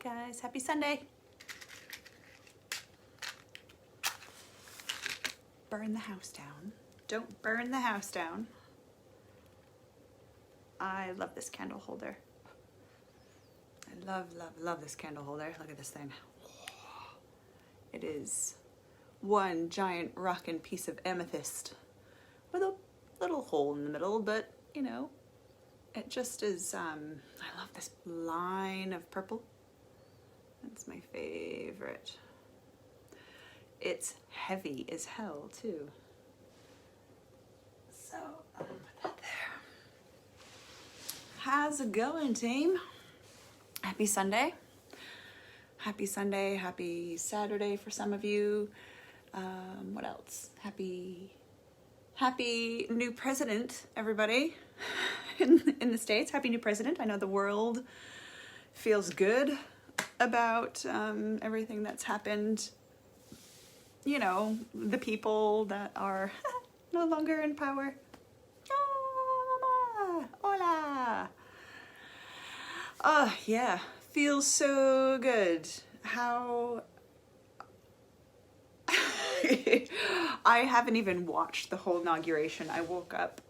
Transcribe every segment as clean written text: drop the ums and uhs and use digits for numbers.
guys, happy Sunday. Burn the house down. Don't burn the house down. I love this candle holder. I love this candle holder. Look at this thing. It is one giant rockin' piece of amethyst with a little hole in the middle, but you know, it just is, I love this line of purple. That's my favorite. It's heavy as hell too. So I'll put that there. How's it going, team? Happy Sunday. Happy Sunday, happy Saturday for some of you. What else? Happy new president, everybody in the States. Happy new president. I know the world feels good about everything that's happened. You know, the people that are no longer in power. Oh, mama, hola. Oh, yeah, feels so good. How I haven't even watched the whole inauguration. I woke up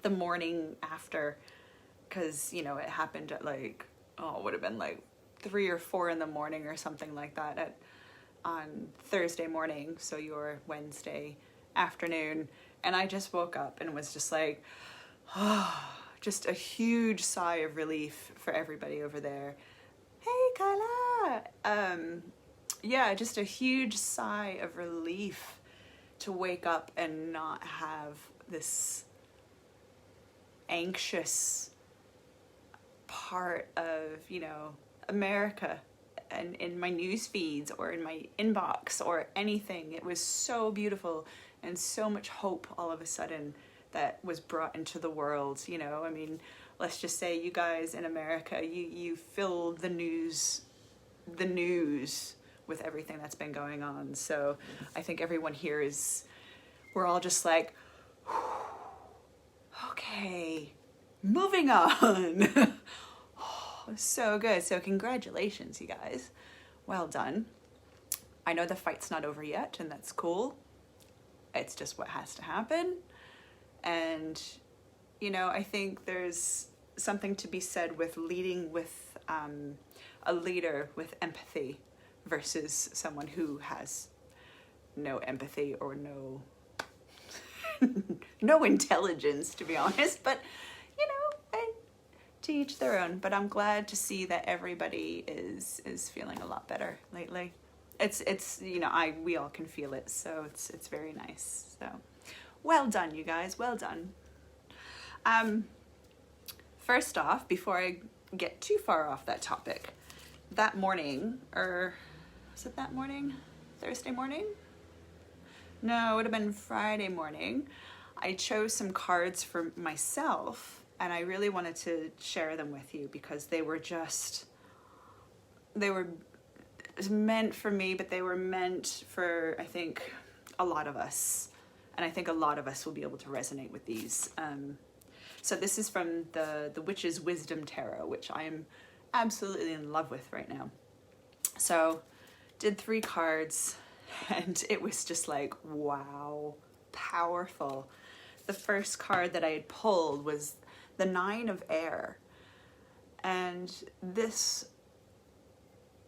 the morning after, because, you know, it happened at like, it would have been like 3 or 4 in the morning or something like that on Thursday morning, so your Wednesday afternoon. And I just woke up and was just like, just a huge sigh of relief for everybody over there. Hey, Kyla! Yeah, just a huge sigh of relief to wake up and not have this anxious part of, you know, America and in my news feeds or in my inbox or anything. It was so beautiful and so much hope all of a sudden that was brought into the world, you know. I mean, let's just say you guys in America, you fill the news with everything that's been going on. So I think everyone here we're all just like, okay, moving on. So good. So congratulations, you guys. Well done. I know the fight's not over yet, and that's cool. It's just what has to happen. And, you know, I think there's something to be said with leading with a leader with empathy versus someone who has no empathy or no no intelligence, to be honest. But, you know, to each their own. But I'm glad to see that everybody is feeling a lot better lately. It's you know, we all can feel it, so it's very nice. So well done, you guys, well done. First off, before I get too far off that topic, that morning, or was it that morning? Thursday morning? No, it would have been Friday morning. I chose some cards for myself, and I really wanted to share them with you because they were meant for me, but they were meant for, I think, a lot of us. And I think a lot of us will be able to resonate with these. So this is from the Witch's Wisdom Tarot, which I am absolutely in love with right now. So did 3 cards, and it was just like, wow, powerful. The first card that I had pulled was the 9 of Air. And this,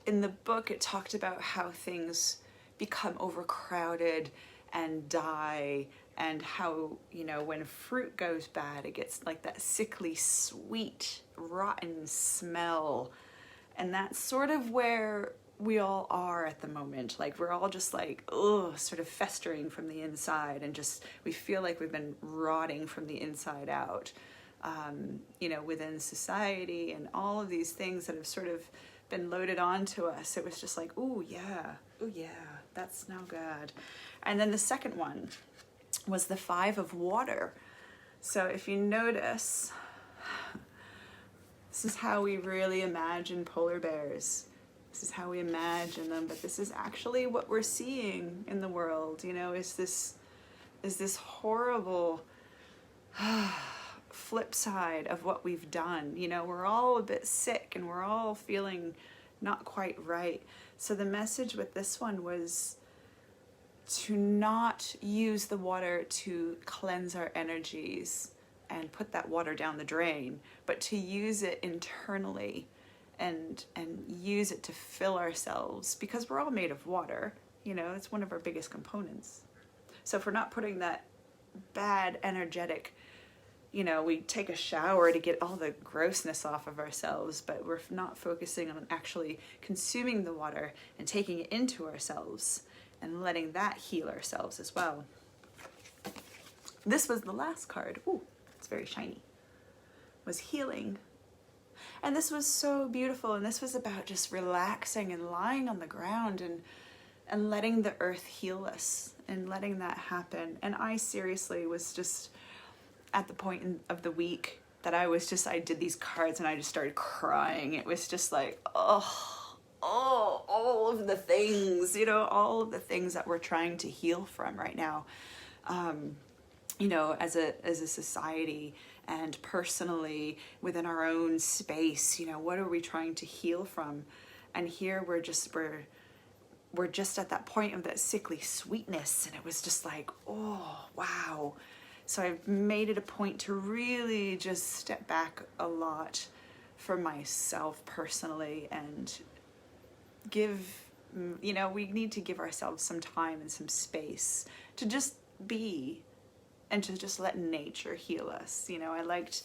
in the book, it talked about how things become overcrowded and die, and how, you know, when fruit goes bad, it gets like that sickly, sweet, rotten smell. And that's sort of where we all are at the moment. Like, we're all just like, ugh, sort of festering from the inside, and just, we feel like we've been rotting from the inside out, you know, within society and all of these things that have sort of been loaded onto us. It was just like, ooh, yeah, that's no good. And then the second one was the 5 of Water. So if you notice, this is how we really imagine polar bears. This is how we imagine them, but this is actually what we're seeing in the world, you know, is this horrible flip side of what we've done. You know, we're all a bit sick and we're all feeling not quite right. So the message with this one was to not use the water to cleanse our energies and put that water down the drain, but to use it internally and use it to fill ourselves, because we're all made of water. You know, it's one of our biggest components. So if we're not putting that bad energetic, you know, we take a shower to get all the grossness off of ourselves, but we're not focusing on actually consuming the water and taking it into ourselves and letting that heal ourselves as well. This was the last card. Ooh, it's very shiny. Was healing. And this was so beautiful. And this was about just relaxing and lying on the ground and letting the earth heal us and letting that happen. And I seriously was just at the point of the week that I did these cards and I just started crying. It was just like, all of the things, you know, all of the things that we're trying to heal from right now, you know, as a society and personally within our own space. You know, what are we trying to heal from? And here we're just at that point of that sickly sweetness, and it was just like, oh wow. So I've made it a point to really just step back a lot for myself personally and give, you know, we need to give ourselves some time and some space to just be and to just let nature heal us. You know, I liked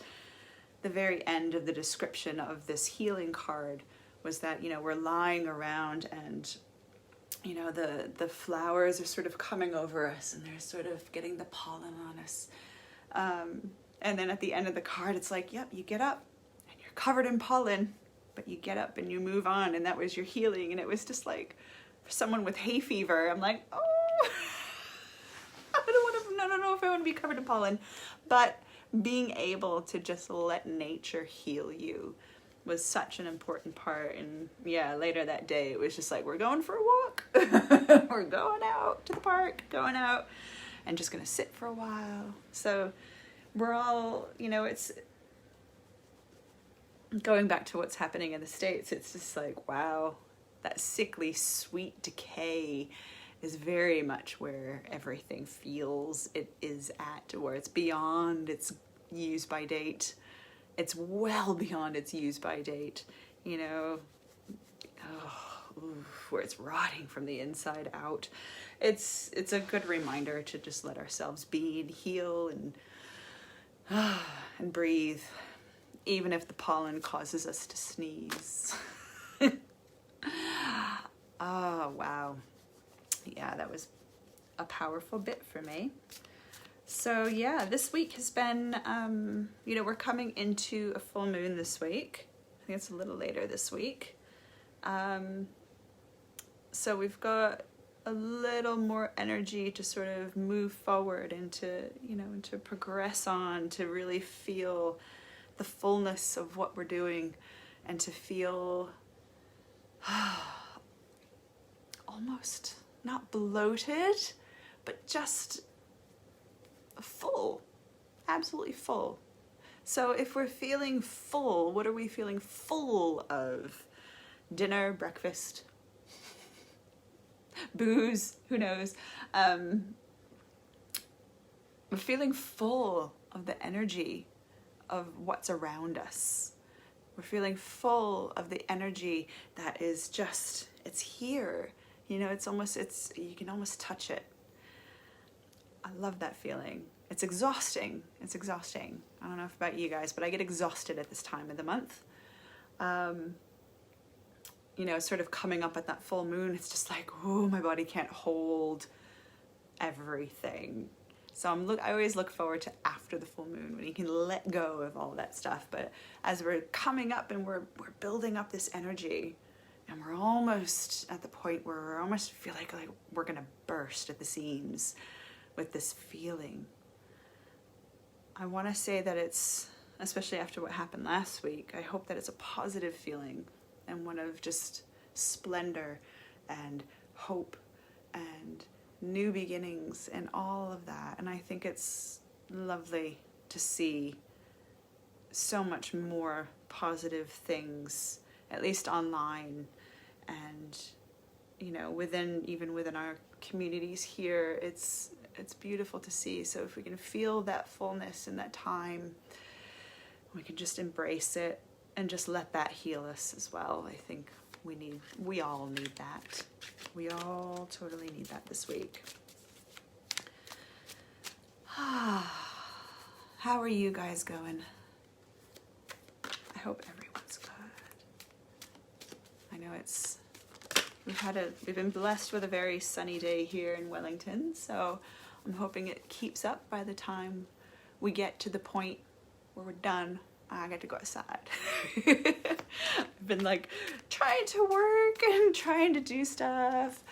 the very end of the description of this healing card was that, you know, we're lying around and, you know, the flowers are sort of coming over us and they're sort of getting the pollen on us. And then at the end of the card, it's like, yep, you get up and you're covered in pollen, but you get up and you move on, and that was your healing. And it was just like, for someone with hay fever, I'm like, oh, I don't know if I want to be covered in pollen. But being able to just let nature heal you was such an important part. And yeah, later that day, it was just like, we're going for a walk. We're going out to the park, going out and just gonna sit for a while. So we're all, you know, it's going back to what's happening in the States. It's just like, wow, that sickly sweet decay is very much where everything feels it is at, where it's beyond its use by date. It's well beyond its use by date, you know, where it's rotting from the inside out. It's a good reminder to just let ourselves be and heal and breathe, even if the pollen causes us to sneeze. Oh, wow. Yeah, that was a powerful bit for me. So yeah, this week has been, you know, we're coming into a full moon this week. I think it's a little later this week. So we've got a little more energy to sort of move forward and to, you know, and to progress on, to really feel the fullness of what we're doing and to feel almost not bloated, but just full, absolutely full. So if we're feeling full, what are we feeling full of? Dinner, breakfast, booze, who knows? We're feeling full of the energy of what's around us. We're feeling full of the energy that is just, it's here. You know, you can almost touch it. I love that feeling. It's exhausting. It's exhausting. I don't know about you guys, but I get exhausted at this time of the month. You know, sort of coming up at that full moon, it's just like, oh, my body can't hold everything. So I always look forward to after the full moon when you can let go of all that stuff. But as we're coming up and we're building up this energy, and we're almost at the point where we almost feel like we're gonna burst at the seams with this feeling. I want to say that it's, especially after what happened last week, I hope that it's a positive feeling and one of just splendor and hope and new beginnings and all of that. And I think it's lovely to see so much more positive things, at least online, and even within our communities here, it's beautiful to see. So if we can feel that fullness in that time, we can just embrace it and just let that heal us as well. I think we all need that. We all totally need that this week. How are you guys going? I hope everyone's good. I know we've been blessed with a very sunny day here in Wellington, so I'm hoping it keeps up by the time we get to the point where we're done. I get to go outside. I've been like trying to work and trying to do stuff.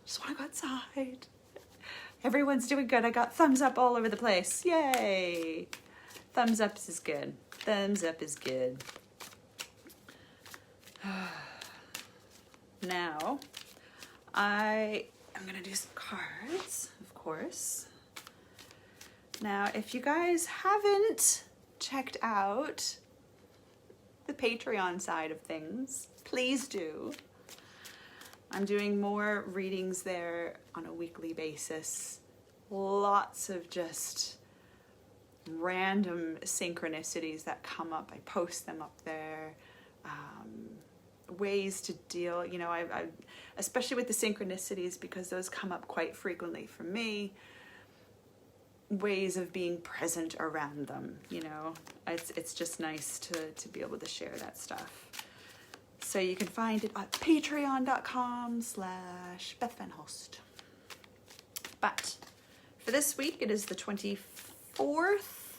Just want to go outside. Everyone's doing good. I got thumbs up all over the place. Yay! Thumbs up is good. Thumbs up is good. Now, I am going to do some cards, of course. Now, if you guys haven't checked out the Patreon side of things, please do. I'm doing more readings there on a weekly basis. Lots of just random synchronicities that come up. I post them up there. Ways to deal, I especially with the synchronicities, because those come up quite frequently for me. Ways of being present around them, it's just nice to be able to share that stuff. So you can find it at patreon.com/BethVanHolst. But for this week, it is the 24th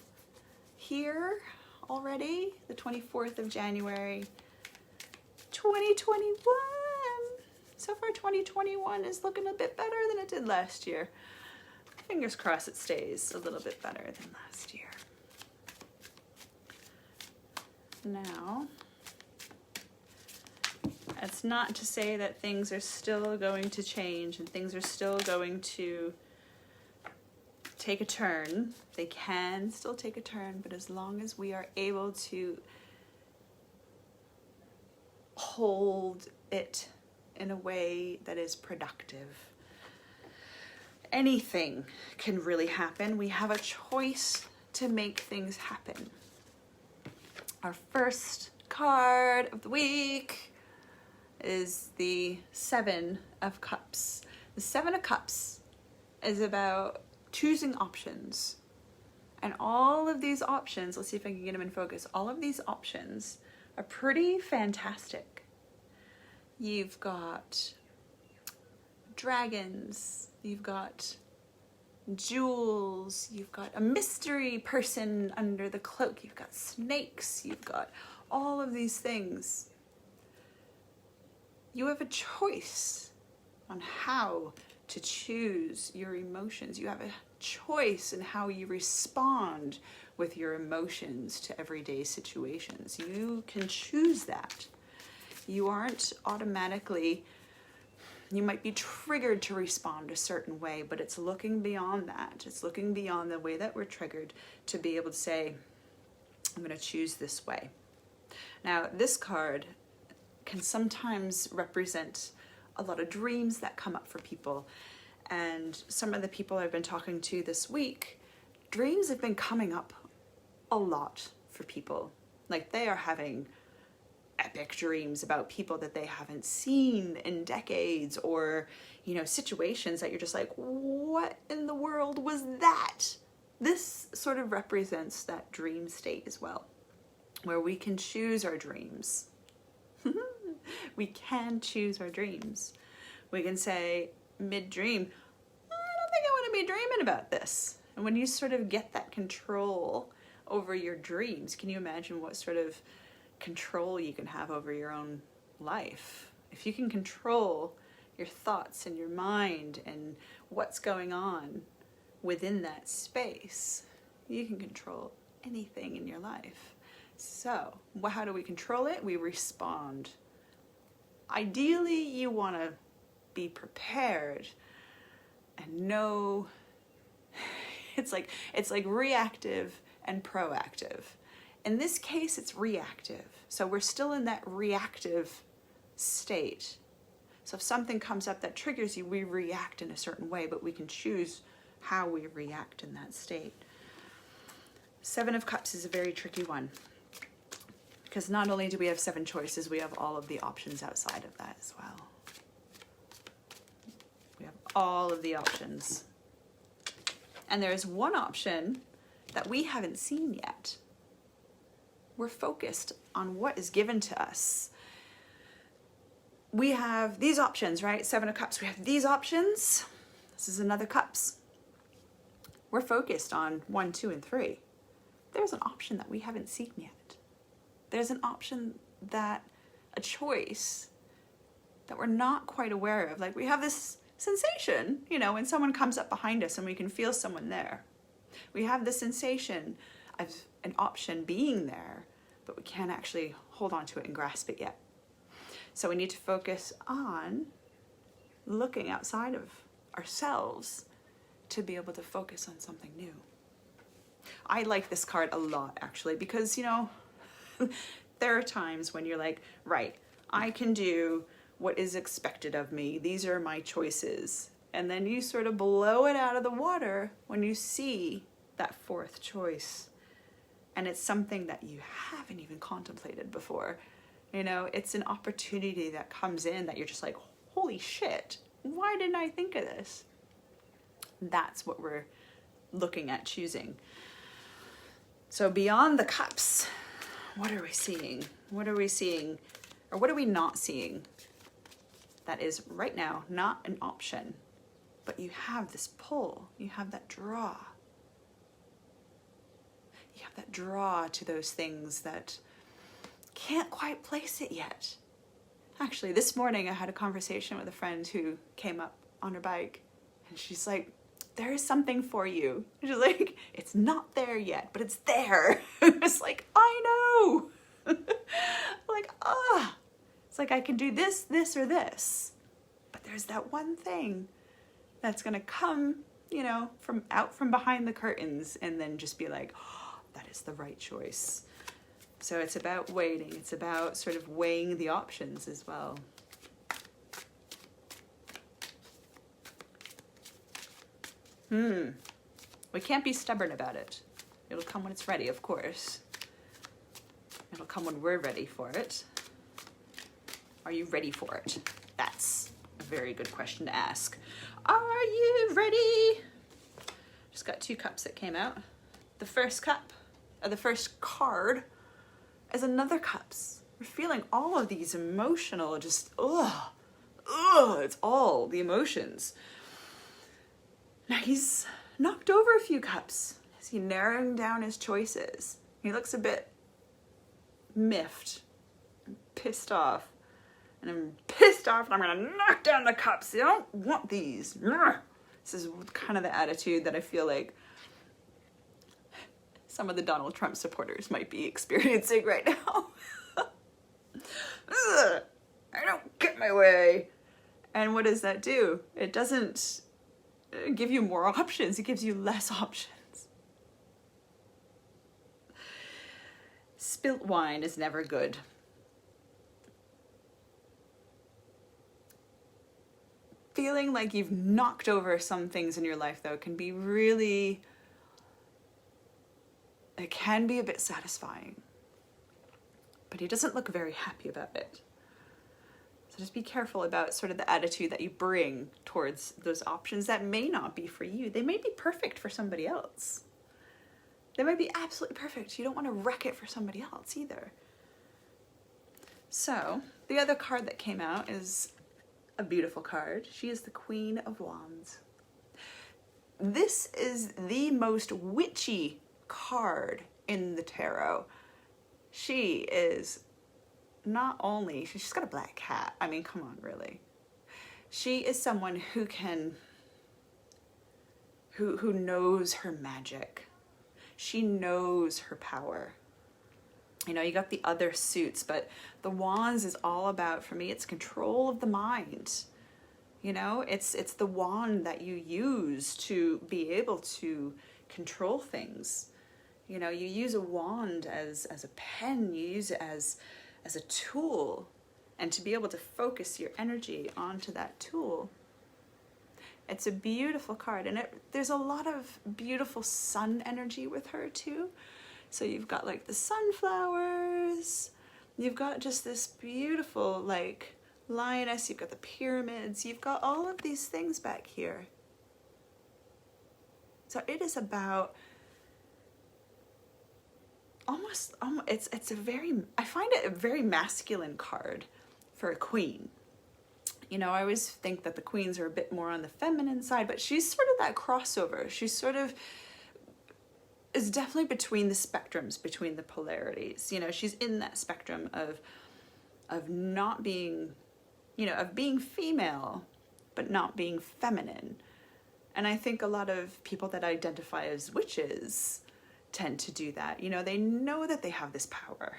here already, the 24th of January, 2021. So far, 2021 is looking a bit better than it did last year. Fingers crossed it stays a little bit better than last year. Now, it's not to say that things are still going to change and things are still going to take a turn. They can still take a turn, but as long as we are able to hold it in a way that is productive, anything can really happen. We have a choice to make things happen. Our first card of the week is the Seven of Cups. The Seven of Cups is about choosing options. And all of these options, let's see if I can get them in focus. All of these options are pretty fantastic. You've got dragons, you've got jewels, you've got a mystery person under the cloak, you've got snakes, you've got all of these things. You have a choice on how to choose your emotions. You have a choice in how you respond with your emotions to everyday situations. You can choose that. You aren't automatically, you might be triggered to respond a certain way, but it's looking beyond that. It's looking beyond the way that we're triggered to be able to say, I'm going to choose this way. Now, this card can sometimes represent a lot of dreams that come up for people. And some of the people I've been talking to this week, dreams have been coming up a lot for people. Like, they are having epic dreams about people that they haven't seen in decades, or, situations that you're just like, what in the world was that? This sort of represents that dream state as well, where we can choose our dreams. We can choose our dreams. We can say mid-dream, I don't think I want to be dreaming about this. And when you sort of get that control over your dreams, can you imagine what sort of control you can have over your own life? If you can control your thoughts and your mind and what's going on within that space, you can control anything in your life. So, how do we control it? We respond. Ideally, you want to be prepared and know it's like reactive and proactive. In this case, it's reactive. So we're still in that reactive state. So if something comes up that triggers you, we react in a certain way, but we can choose how we react in that state. Seven of Cups is a very tricky one, because not only do we have 7 choices, we have all of the options outside of that as well. We have all of the options. And there is one option that we haven't seen yet. We're focused on what is given to us. We have these options, right? 7 of Cups, we have these options. This is another Cups. We're focused on 1, 2, and 3. There's an option that we haven't seen yet. There's an option that, a choice that we're not quite aware of. Like we have this sensation, you know, when someone comes up behind us and we can feel someone there. We have the sensation of an option being there, but we can't actually hold on to it and grasp it yet. So we need to focus on looking outside of ourselves to be able to focus on something new. I like this card a lot, actually, because, you know, there are times when you're like, right, I can do what is expected of me. These are my choices. And then you sort of blow it out of the water when you see that 4th choice. And it's something that you haven't even contemplated before. You know, it's an opportunity that comes in that you're just like, holy shit, why didn't I think of this? That's what we're looking at choosing. So beyond the Cups, what are we seeing? What are we seeing? Or what are we not seeing? That is right now not an option, but you have this pull, you have that draw. You have that draw to those things that can't quite place it yet. Actually, this morning I had a conversation with a friend who came up on her bike, and she's like, there is something for you. And she's like, it's not there yet, but it's there. It's like, I know. Like, it's like I can do this, this, or this. But there's that one thing that's gonna come, you know, from out from behind the curtains and then just be like, oh, that is the right choice. So it's about waiting. It's about sort of weighing the options as well. We can't be stubborn about it. It'll come when it's ready, of course. It'll come when we're ready for it. Are you ready for it? That's a very good question to ask. Are you ready? Just got 2 cups that came out. The first cup, or the first card, is another cups. We're feeling all of these emotional, just, it's all the emotions. Now he's knocked over a few cups. Is he narrowing down his choices? He looks a bit miffed, pissed off. And I'm pissed off and I'm gonna knock down the cups. I don't want these. This is kind of the attitude that I feel like some of the Donald Trump supporters might be experiencing right now. I don't get my way. And what does that do? It doesn't give you more options. It gives you less options. Spilt wine is never good. Feeling like you've knocked over some things in your life, though, can be really, it can be a bit satisfying. But he doesn't look very happy about it. So just be careful about sort of the attitude that you bring towards those options that may not be for you. They may be perfect for somebody else. They might be absolutely perfect. You don't want to wreck it for somebody else either. So the other card that came out is a beautiful card. She is the Queen of Wands. This is the most witchy card in the tarot. She is not only, she's got a black cat. I mean, come on, really. She is someone who can, who knows her magic. She knows her power. You know, you got the other suits, but the wands is all about, for me, it's control of the mind. You know, it's the wand that you use to be able to control things. You know, you use a wand as a pen, you use it as a tool, and to be able to focus your energy onto that tool. It's a beautiful card, and there's a lot of beautiful sun energy with her too. So you've got like the sunflowers, you've got just this beautiful like lioness, you've got the pyramids, you've got all of these things back here. So it is about almost it's a very, I find it a very masculine card for a queen. You know, I always think that the queens are a bit more on the feminine side, but she's sort of that crossover. She's sort of is definitely between the spectrums, between the polarities. You know, she's in that spectrum of not being, you know, of being female, but not being feminine. And I think a lot of people that identify as witches tend to do that. You know, they know that they have this power.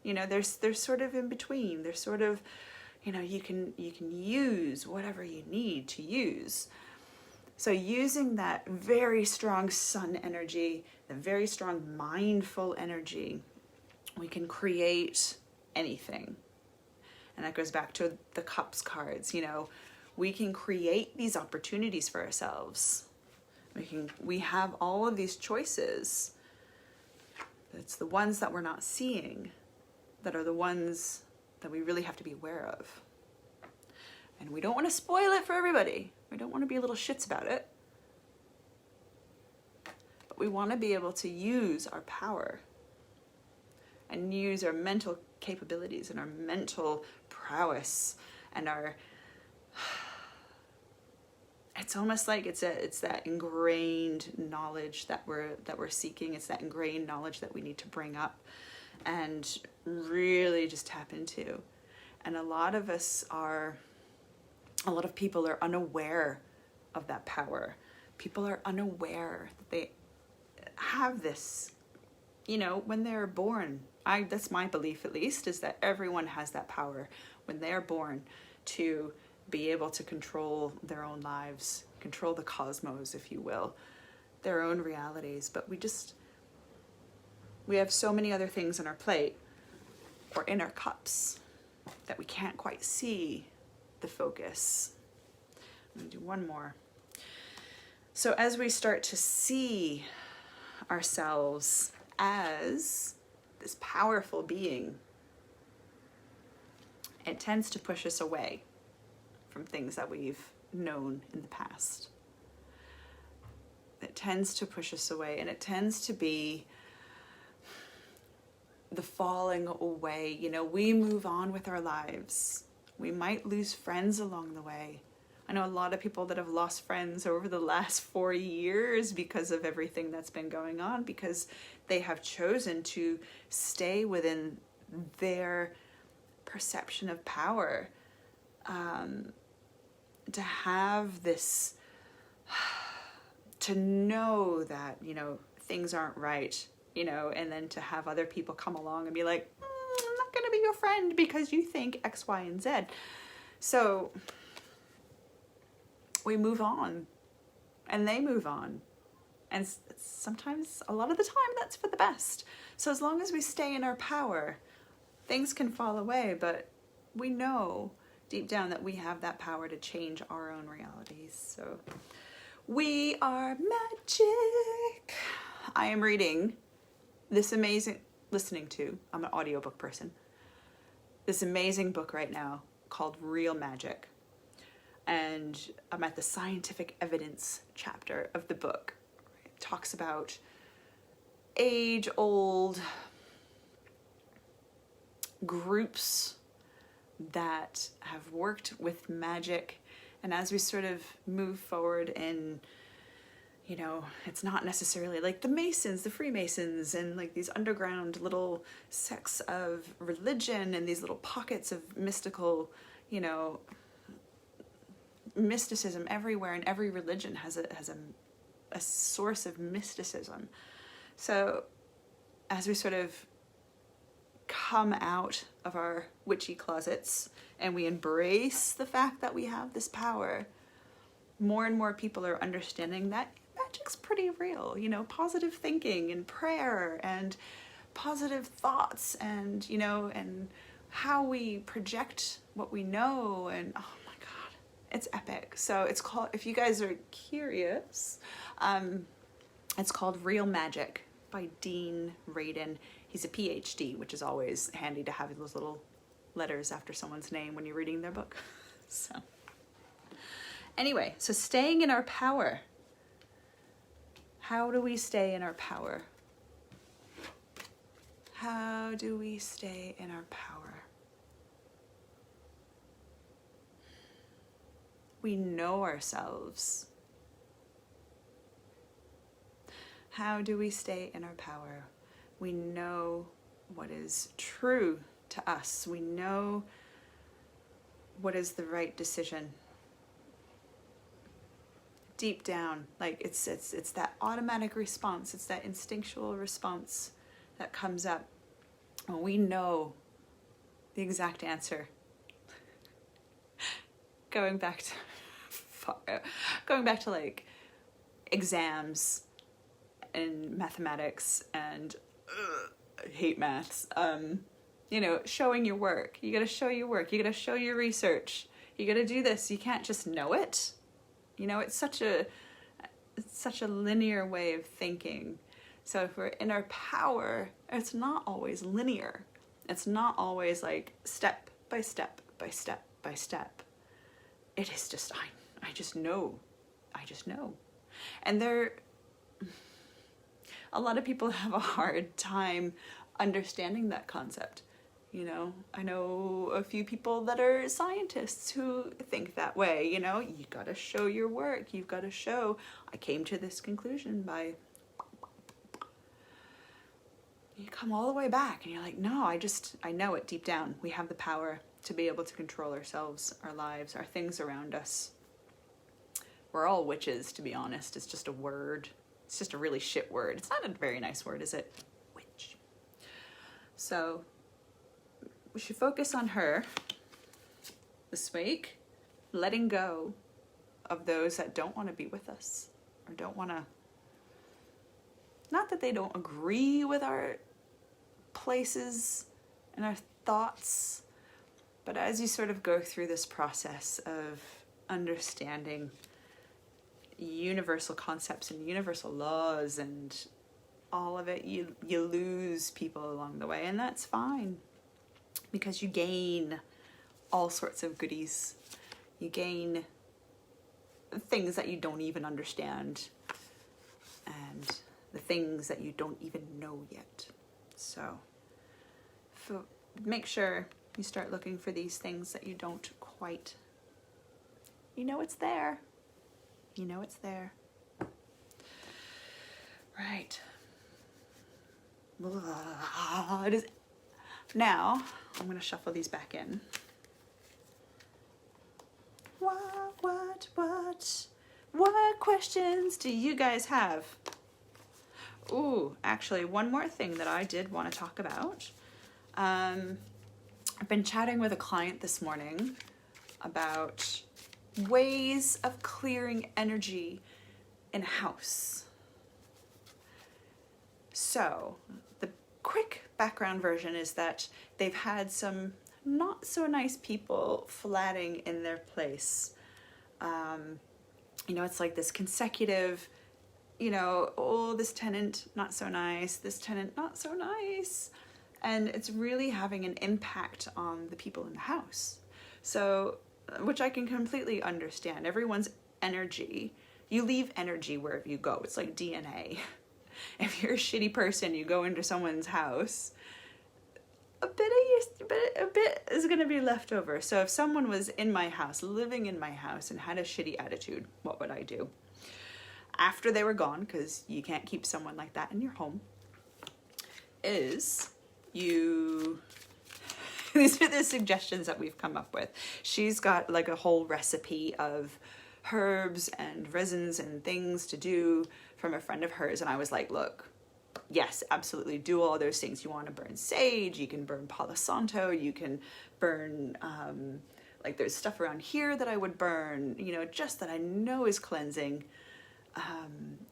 You know, they're sort of in between. They're sort of, you know, you can use whatever you need to use. So using that very strong sun energy, the very strong mindful energy, we can create anything. And that goes back to the cups cards. You know, we can create these opportunities for ourselves. We have all of these choices. It's the ones that we're not seeing that are the ones that we really have to be aware of. And we don't want to spoil it for everybody. We don't want to be little shits about it. But we want to be able to use our power and use our mental capabilities and our mental prowess and our... It's almost like it's that ingrained knowledge that we're seeking. It's that ingrained knowledge that we need to bring up and really just tap into. And a lot of people are unaware of that power. People are unaware that they have this, you know, when they're born. That's my belief, at least, is that everyone has that power when they're born to be able to control their own lives, control the cosmos, if you will, their own realities. But we have so many other things on our plate or in our cups that we can't quite see the focus. I'm gonna do one more. So as we start to see ourselves as this powerful being, it tends to push us away from things that we've known in the past. It tends to push us away, and it tends to be the falling away. You know, we move on with our lives. We might lose friends along the way. I know a lot of people that have lost friends over the last 4 years because of everything that's been going on, because they have chosen to stay within their perception of power. To have this, to know that, you know, things aren't right, you know, and then to have other people come along and be like, I'm not going to be your friend because you think X, Y, and Z. So we move on and they move on. And sometimes, a lot of the time, that's for the best. So as long as we stay in our power, things can fall away, but we know deep down that we have that power to change our own realities. So we are magic. I am reading this amazing, I'm an audiobook person, this amazing book right now called Real Magic. And I'm at the scientific evidence chapter of the book. It talks about age-old groups that have worked with magic, and as we sort of move forward in, you know, it's not necessarily like the Masons, the Freemasons, and like these underground little sects of religion and these little pockets of mystical, you know, mysticism everywhere, and every religion has a source of mysticism. So as we sort of come out of our witchy closets and we embrace the fact that we have this power, more and more people are understanding that magic's pretty real, you know, positive thinking and prayer and positive thoughts and, you know, and how we project what we know, and oh my God, it's epic. So it's called, if you guys are curious, it's called Real Magic by Dean Radin. He's a PhD, which is always handy to have those little letters after someone's name when you're reading their book. So anyway, so staying in our power. How do we stay in our power? How do we stay in our power? We know ourselves. How do we stay in our power? We know what is true to us. We know what is the right decision. Deep down, like it's that automatic response, it's that instinctual response that comes up when we know the exact answer. Going back to like exams and mathematics, and I hate maths. You know, showing your work. You gotta show your work. You gotta show your research. You gotta do this. You can't just know it. You know, it's such a linear way of thinking. So if we're in our power, it's not always linear. It's not always like step by step by step by step. It is just, I just know. I just know. And a lot of people have a hard time understanding that concept. You know, I know a few people that are scientists who think that way. You know, you gotta show your work. You've gotta show, I came to this conclusion by, you come all the way back and you're like, no, I know it deep down. We have the power to be able to control ourselves, our lives, our things around us. We're all witches, to be honest. It's just a word. It's just a really shit word. It's not a very nice word, is it? Witch. So we should focus on her this week, letting go of those that don't want to be with us, or don't want to, not that they don't agree with our places and our thoughts, but as you sort of go through this process of understanding universal concepts and universal laws and all of it, you lose people along the way, and that's fine, because you gain all sorts of goodies. You gain things that you don't even understand, and the things that you don't even know yet. So make sure you start looking for these things that you don't quite, you know it's there. You know it's there. Right. It is. Now, I'm going to shuffle these back in. What questions do you guys have? Ooh, actually, one more thing that I did want to talk about. I've been chatting with a client this morning about ways of clearing energy in a house. So, the quick background version is that they've had some not so nice people flatting in their place. You know, it's like this consecutive, you know, oh, this tenant, not so nice, this tenant, not so nice. And it's really having an impact on the people in the house. So, which I can completely understand. Everyone's energy, you leave energy wherever you go. It's like DNA. If you're a shitty person, you go into someone's house, a bit is going to be left over. So if someone was in my house, living in my house, and had a shitty attitude, what would I do? After they were gone, because you can't keep someone like that in your home, is you... These are the suggestions that we've come up with. She's got like a whole recipe of herbs and resins and things to do from a friend of hers. And I was like, look, yes, absolutely, do all those things. You want to burn sage, you can burn Palo Santo, you can burn, like there's stuff around here that I would burn, you know, just that I know is cleansing.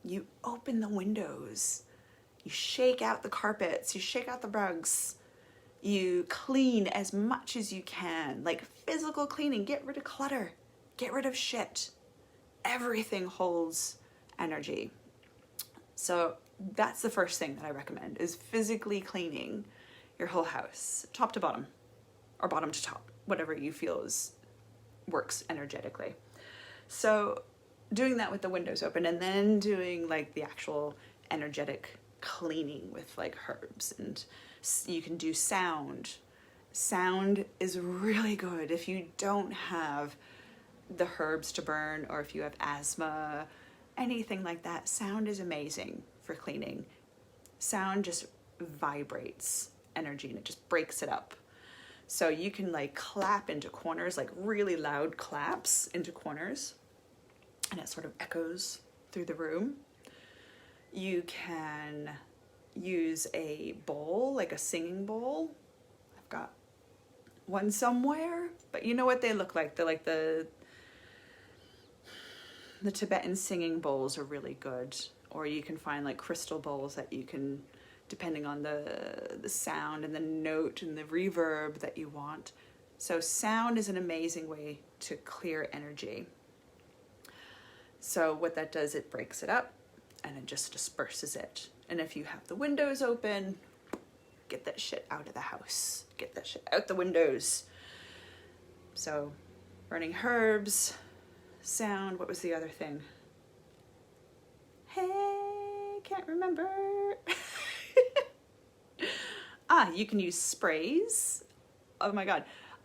You open the windows, you shake out the carpets, you shake out the rugs, you clean as much as you can, like physical cleaning. Get rid of clutter, get rid of shit. Everything holds energy. So that's the first thing that I recommend, is physically cleaning your whole house, top to bottom, or bottom to top, whatever you feel works energetically. So doing that with the windows open, and then doing like the actual energetic cleaning with like herbs, and you can do sound. Sound is really good if you don't have the herbs to burn, or if you have asthma, anything like that. Sound is amazing for cleaning. Sound just vibrates energy and it just breaks it up. So you can like clap into corners, like really loud claps into corners, and it sort of echoes through the room. You can use a bowl, like a singing bowl. I've got one somewhere, but you know what they look like? They're like the Tibetan singing bowls are really good. Or you can find like crystal bowls that you can, depending on the sound and the note and the reverb that you want. So sound is an amazing way to clear energy. So what that does, it breaks it up and it just disperses it. And if you have the windows open, get that shit out of the house. Get that shit out the windows. So burning herbs, sound, what was the other thing? Hey, can't remember. You can use sprays. Oh my God.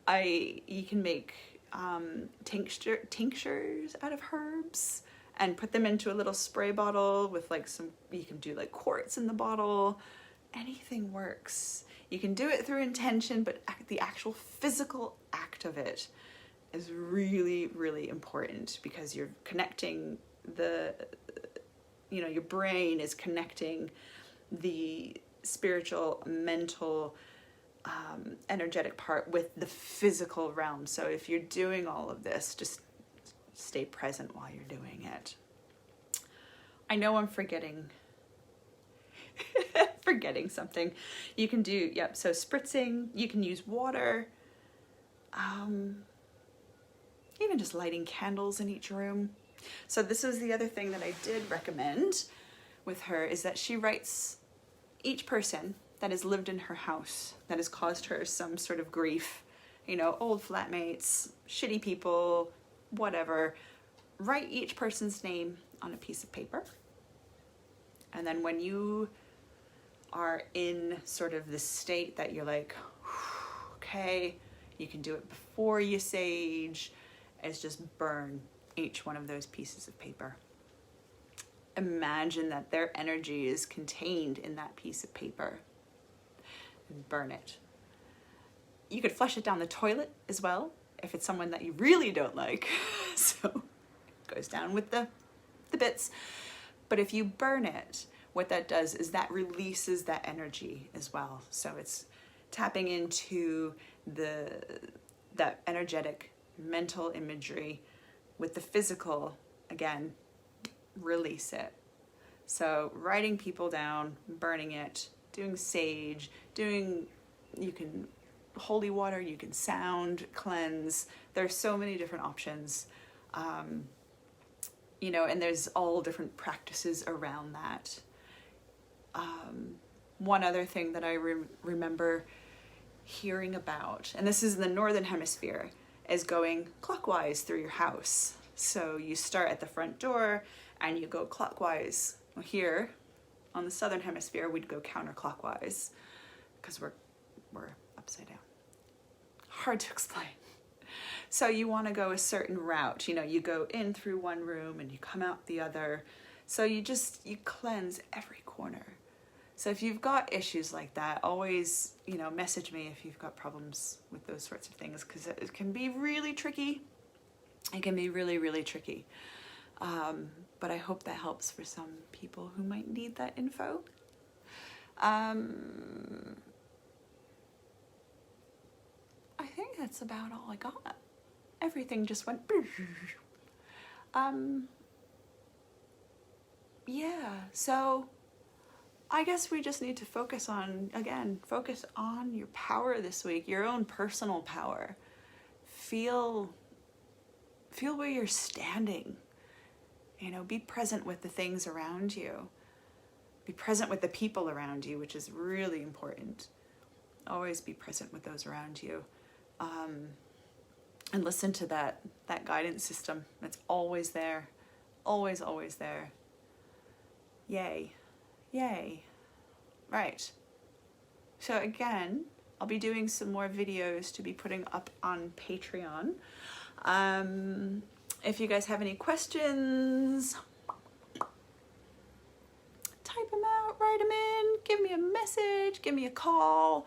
You can make tinctures out of herbs and put them into a little spray bottle with like you can do like quartz in the bottle. Anything works. You can do it through intention, but the actual physical act of it is really, really important, because you're connecting your brain is connecting the spiritual, mental, energetic part with the physical realm. So if you're doing all of this, just stay present while you're doing it. I know I'm forgetting something. You can do, so spritzing, you can use water, even just lighting candles in each room. So this is the other thing that I did recommend with her, is that she writes each person that has lived in her house, that has caused her some sort of grief, old flatmates, shitty people, whatever. Write each person's name on a piece of paper. And then when you are in sort of the state that you're like, okay, you can do it before you sage, is just burn each one of those pieces of paper. Imagine that their energy is contained in that piece of paper and burn it. You could flush it down the toilet as well, if it's someone that you really don't like. So it goes down with the bits. But if you burn it, what that does is that releases that energy as well. So it's tapping into that energetic mental imagery with the physical, again, release it. So writing people down, burning it, doing sage, you can holy water, you can sound cleanse. There's so many different options, and there's all different practices around that. One other thing that I remember hearing about, and this is in the Northern Hemisphere, is going clockwise through your house. So you start at the front door and you go clockwise. Well, here on the Southern Hemisphere, we'd go counterclockwise because we're upside down. Hard to explain. So you want to go a certain route. You go in through one room and you come out the other. So you cleanse every corner. So if you've got issues like that, always, message me if you've got problems with those sorts of things, because it can be really tricky. It can be really, really tricky. But I hope that helps for some people who might need that info. I think that's about all I got. Everything just went. yeah, so I guess we just need to focus on, again, focus on your power this week, your own personal power. Feel where you're standing. You know, be present with the things around you. Be present with the people around you, which is really important. Always be present with those around you. And listen to that guidance system that's always there. Always, always there. Yay. Yay. Right. So again, I'll be doing some more videos to be putting up on Patreon. If you guys have any questions, type them out, write them in, give me a message, give me a call.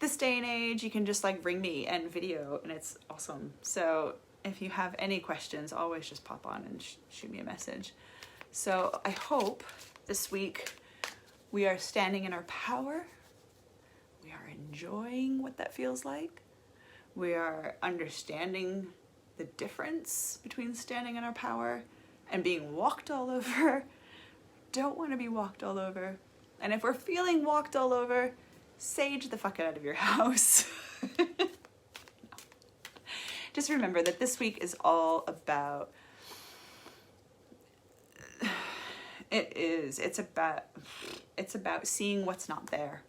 This day and age, you can just like ring me and video, and it's awesome. So if you have any questions, always just pop on and shoot me a message. So I hope this week we are standing in our power. We are enjoying what that feels like. We are understanding the difference between standing in our power and being walked all over. Don't want to be walked all over. And if we're feeling walked all over, sage the fuck out of your house. Just remember that this week is all about, it's about seeing what's not there.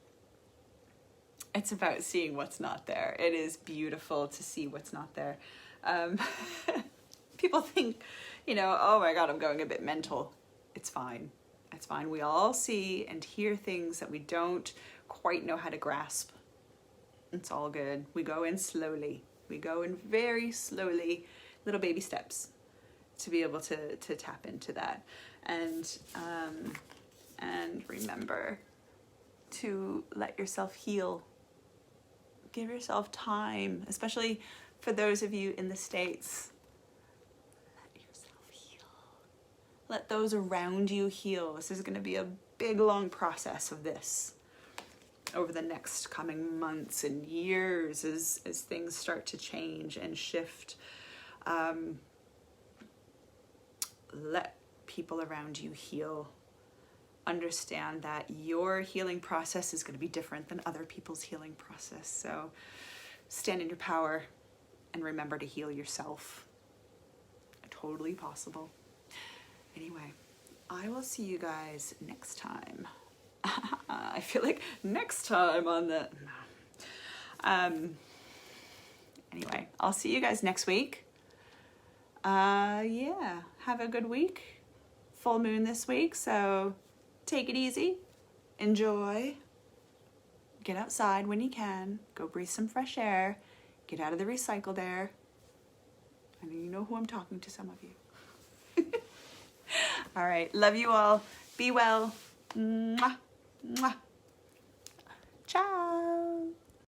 It's about seeing what's not there. It is beautiful to see what's not there. People think, you know, oh my God, I'm going a bit mental. It's fine. It's fine. We all see and hear things that we don't quite know how to grasp. It's all good. We go in slowly. We go in very slowly, little baby steps to be able to tap into that. And remember to let yourself heal. Give yourself time, especially for those of you in the States. Let yourself heal. Let those around you heal. This is going to be a big, long process of this over the next coming months and years as things start to change and shift. Let people around you heal. Understand that your healing process is going to be different than other people's healing process. So stand in your power and remember to heal yourself. Totally possible. Anyway, I will see you guys next time. I feel like next time on the... Anyway, I'll see you guys next week. Yeah, have a good week. Full moon this week, so take it easy. Enjoy. Get outside when you can. Go breathe some fresh air. Get out of the recycled air. I know you know who I'm talking to, some of you. All right, love you all. Be well. Mwah. Mwah. Ciao.